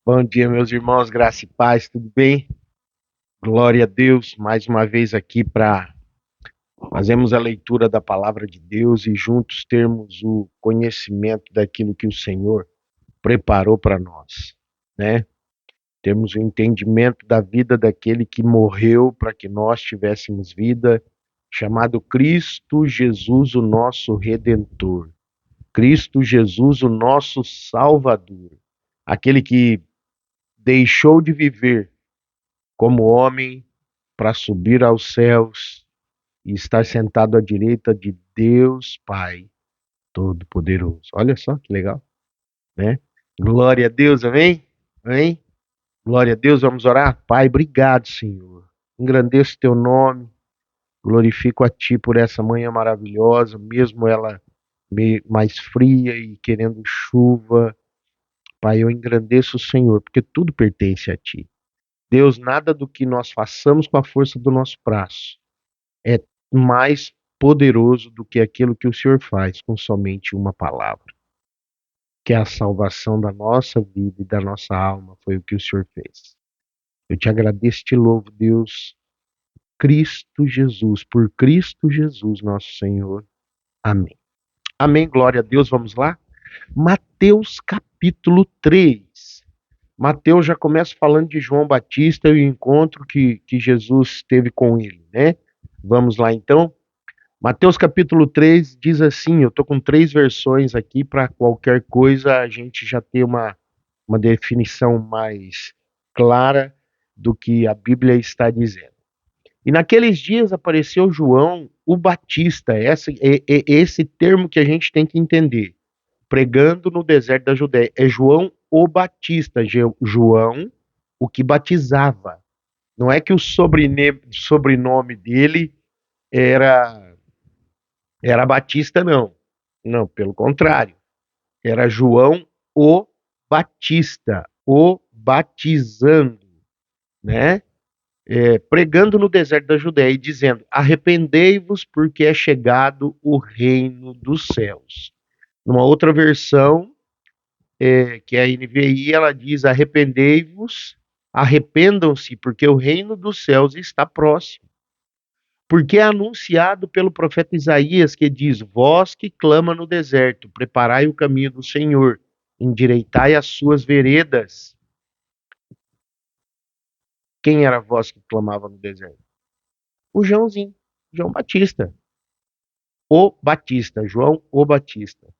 Bom dia, meus irmãos, graça e paz, tudo bem? Glória a Deus, mais uma vez aqui para fazermos a leitura da palavra de Deus e juntos termos o conhecimento daquilo que o Senhor preparou para nós, né? Temos o entendimento da vida daquele que morreu para que nós tivéssemos vida, chamado Cristo Jesus, o nosso Redentor. Cristo Jesus, o nosso Salvador. Aquele que deixou de viver como homem para subir aos céus e estar sentado à direita de Deus Pai Todo-Poderoso. Olha só que legal, né? Glória a Deus, amém? Amém? Glória a Deus, vamos orar? Pai, obrigado, Senhor. Engrandeço teu nome, glorifico a ti por essa manhã maravilhosa, mesmo ela mais fria e querendo chuva. Pai, eu engrandeço o Senhor, porque tudo pertence a ti. Deus, nada do que nós façamos com a força do nosso braço é mais poderoso do que aquilo que o Senhor faz com somente uma palavra, que é a salvação da nossa vida e da nossa alma, foi o que o Senhor fez. Eu te agradeço e te louvo, Deus, Cristo Jesus, por Cristo Jesus, nosso Senhor. Amém. Amém, glória a Deus, vamos lá? Mateus capítulo 3. Mateus já começa falando de João Batista e o encontro que Jesus teve com ele, né? Vamos lá então? Mateus capítulo 3 diz assim, eu estou com três versões aqui para qualquer coisa a gente já ter uma definição mais clara do que a Bíblia está dizendo. E naqueles dias apareceu João o Batista, esse termo que a gente tem que entender, pregando no deserto da Judéia. É João o Batista, João o que batizava. Não é que o sobrenome dele era Batista, não. Não, pelo contrário. Era João o Batista, o batizando, né? Pregando no deserto da Judéia e dizendo: arrependei-vos, porque é chegado o reino dos céus. Numa outra versão, que é a NVI, ela diz: arrependei-vos, arrependam-se, porque o reino dos céus está próximo. Porque é anunciado pelo profeta Isaías que diz: vós que clama no deserto, preparai o caminho do Senhor, endireitai as suas veredas. Quem era a voz que clamava no deserto? O Joãozinho, João Batista. O Batista, João o Batista.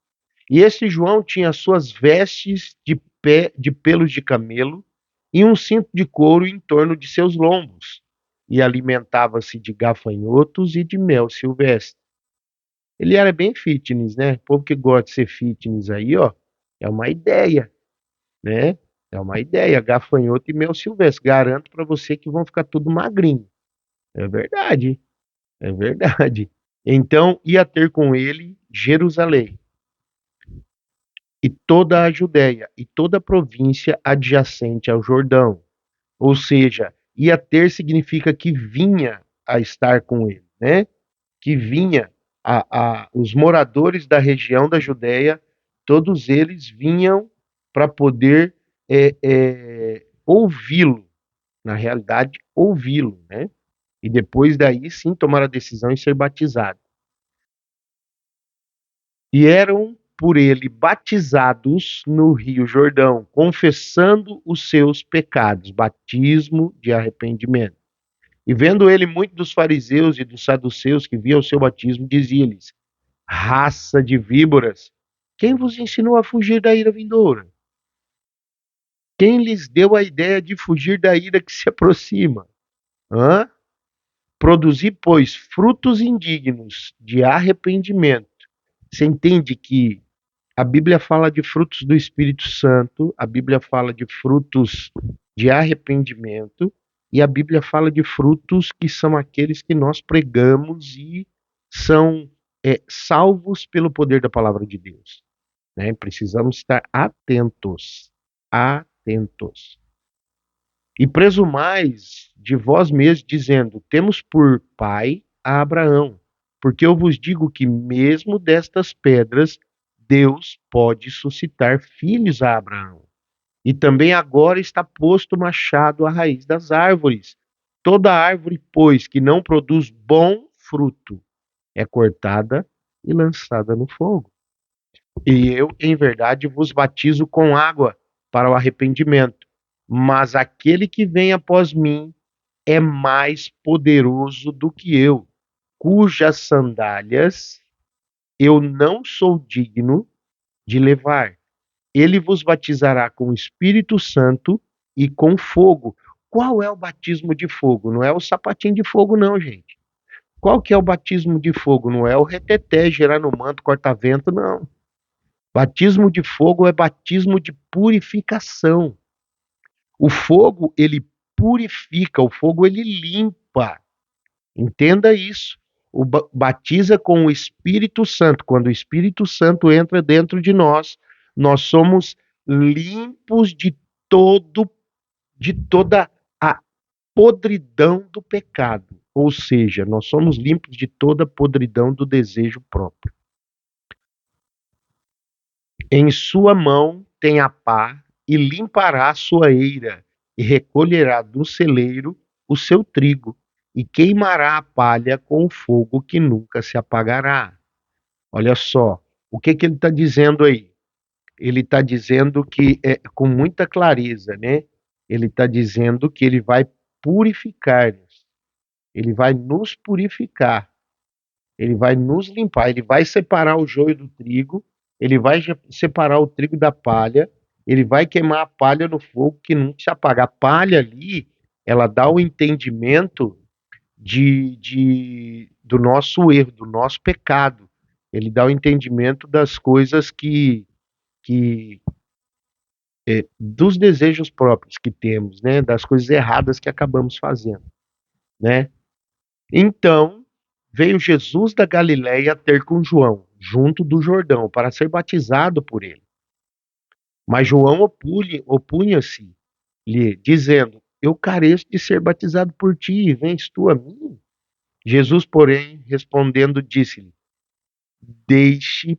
E esse João tinha suas vestes de pelos de camelo e um cinto de couro em torno de seus lombos, e alimentava-se de gafanhotos e de mel silvestre. Ele era bem fitness, né? O povo que gosta de ser fitness aí, ó, é uma ideia, né? É uma ideia, gafanhoto e mel silvestre. Garanto para você que vão ficar tudo magrinho. É verdade, é verdade. Então ia ter com ele Jerusalém e toda a Judéia e toda a província adjacente ao Jordão. Ou seja, ia ter significa que vinha a estar com ele, né? Que vinha os moradores da região da Judéia, todos eles vinham para poder ouvi-lo, na realidade, ouvi-lo, né? E depois daí sim tomar a decisão em ser batizado. E eram por ele batizados no Rio Jordão, confessando os seus pecados, batismo de arrependimento. E vendo ele muito dos fariseus e dos saduceus que viam o seu batismo, dizia-lhes: raça de víboras, quem vos ensinou a fugir da ira vindoura? Quem lhes deu a ideia de fugir da ira que se aproxima? Hã? Produzi, pois, frutos indignos de arrependimento. Você entende que a Bíblia fala de frutos do Espírito Santo, a Bíblia fala de frutos de arrependimento, e a Bíblia fala de frutos que são aqueles que nós pregamos e são salvos pelo poder da palavra de Deus, né? Precisamos estar atentos, atentos. E presumais de vós mesmos, dizendo: temos por pai a Abraão, porque eu vos digo que mesmo destas pedras Deus pode suscitar filhos a Abraão. E também agora está posto o machado à raiz das árvores. Toda árvore, pois, que não produz bom fruto, é cortada e lançada no fogo. E eu, em verdade, vos batizo com água para o arrependimento. Mas aquele que vem após mim é mais poderoso do que eu, cujas sandálias eu não sou digno de levar. Ele vos batizará com o Espírito Santo e com fogo. Qual é o batismo de fogo? Não é o sapatinho de fogo, não, gente. Qual que é o batismo de fogo? Não é o reteté, girar no manto, corta-vento, não. Batismo de fogo é batismo de purificação. O fogo, ele purifica, o fogo, ele limpa. Entenda isso. Batiza com o Espírito Santo. Quando o Espírito Santo entra dentro de nós, nós somos limpos de toda a podridão do pecado. Ou seja, nós somos limpos de toda a podridão do desejo próprio. Em sua mão tem a pá e limpará a sua eira e recolherá do celeiro o seu trigo e queimará a palha com o fogo que nunca se apagará. Olha só, o que que ele está dizendo aí? Ele está dizendo que, com muita clareza, né? Ele está dizendo que ele vai purificar-nos, ele vai nos purificar, ele vai nos limpar, ele vai separar o joio do trigo, ele vai separar o trigo da palha, ele vai queimar a palha no fogo que nunca se apaga. A palha ali, ela dá o entendimento do nosso erro, do nosso pecado. Ele dá o entendimento das coisas que dos desejos próprios que temos, né? Das coisas erradas que acabamos fazendo, né? Então, veio Jesus da Galiléia ter com João, junto do Jordão, para ser batizado por ele. Mas João opunha-se-lhe, dizendo: Eu careço de ser batizado por ti, e vens tu a mim? Jesus, porém, respondendo, disse-lhe: Deixe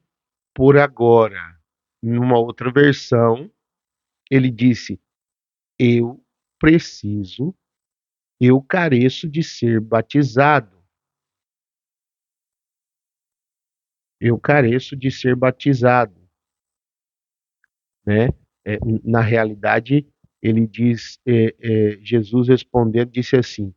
por agora. Numa outra versão, ele disse: Eu preciso, eu careço de ser batizado. Eu careço de ser batizado, né? Na realidade, ele diz, Jesus respondendo, disse assim: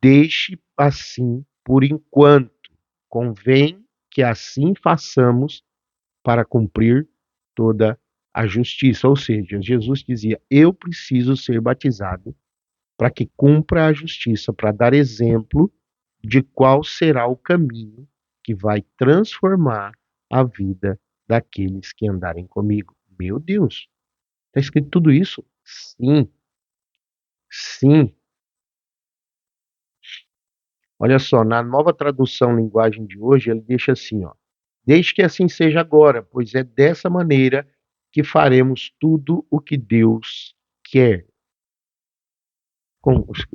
Deixe assim por enquanto, convém que assim façamos para cumprir toda a justiça. Ou seja, Jesus dizia: Eu preciso ser batizado para que cumpra a justiça, para dar exemplo de qual será o caminho que vai transformar a vida daqueles que andarem comigo. Meu Deus, está escrito tudo isso? Sim, sim. Olha só, na nova tradução linguagem de hoje, ele deixa assim, ó: Deixe que assim seja agora, pois é dessa maneira que faremos tudo o que Deus quer.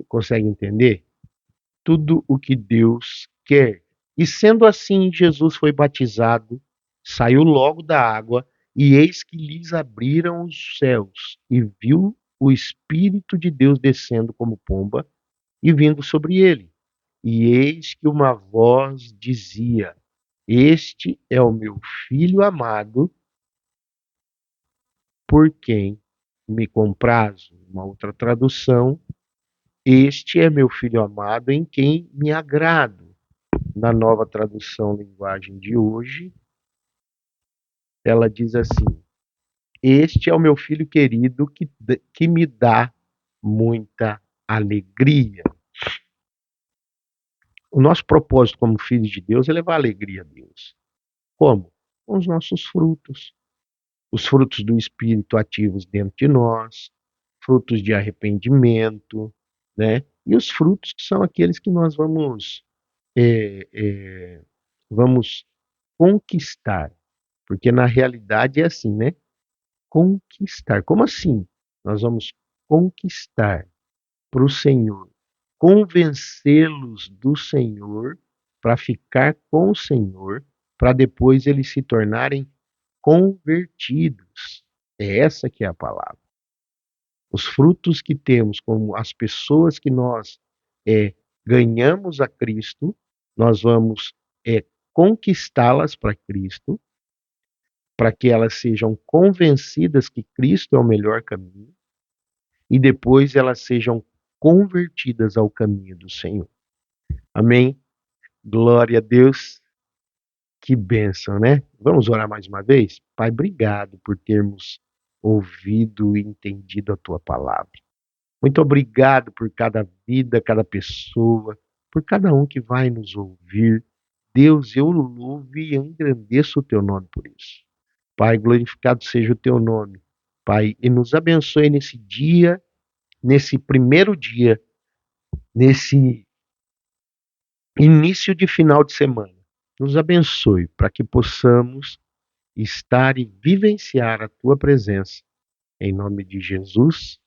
Consegue entender? Tudo o que Deus quer. E sendo assim, Jesus foi batizado, saiu logo da água, e eis que lhes abriram os céus, e viu o Espírito de Deus descendo como pomba e vindo sobre ele. E eis que uma voz dizia: Este é o meu filho amado, por quem me comprazo. Uma outra tradução: Este é meu filho amado, em quem me agrado. Na nova tradução linguagem de hoje, ela diz assim: Este é o meu filho querido que me dá muita alegria. O nosso propósito como filhos de Deus é levar alegria a Deus. Como? Com os nossos frutos. Os frutos do Espírito ativos dentro de nós, frutos de arrependimento, né? E os frutos que são aqueles que nós é, é, vamos conquistar. Porque na realidade é assim, né? Conquistar. Como assim? Nós vamos conquistar para o Senhor, convencê-los do Senhor para ficar com o Senhor, para depois eles se tornarem convertidos. É essa que é a palavra. Os frutos que temos, como as pessoas que nós ganhamos a Cristo, nós vamos conquistá-las para Cristo, para que elas sejam convencidas que Cristo é o melhor caminho, e depois elas sejam convertidas ao caminho do Senhor. Amém? Glória a Deus. Que bênção, né? Vamos orar mais uma vez? Pai, obrigado por termos ouvido e entendido a tua palavra. Muito obrigado por cada vida, cada pessoa, por cada um que vai nos ouvir. Deus, eu louvo e engrandeço o teu nome por isso. Pai, glorificado seja o teu nome. Pai, e nos abençoe nesse dia, nesse primeiro dia, nesse início de final de semana. Nos abençoe para que possamos estar e vivenciar a tua presença. Em nome de Jesus.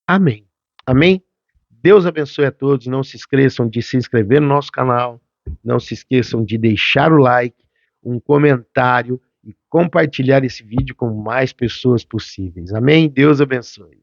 Amém. Amém? Deus abençoe a todos. Não se esqueçam de se inscrever no nosso canal. Não se esqueçam de deixar o like, um comentário e compartilhar esse vídeo com mais pessoas possíveis. Amém? Deus abençoe.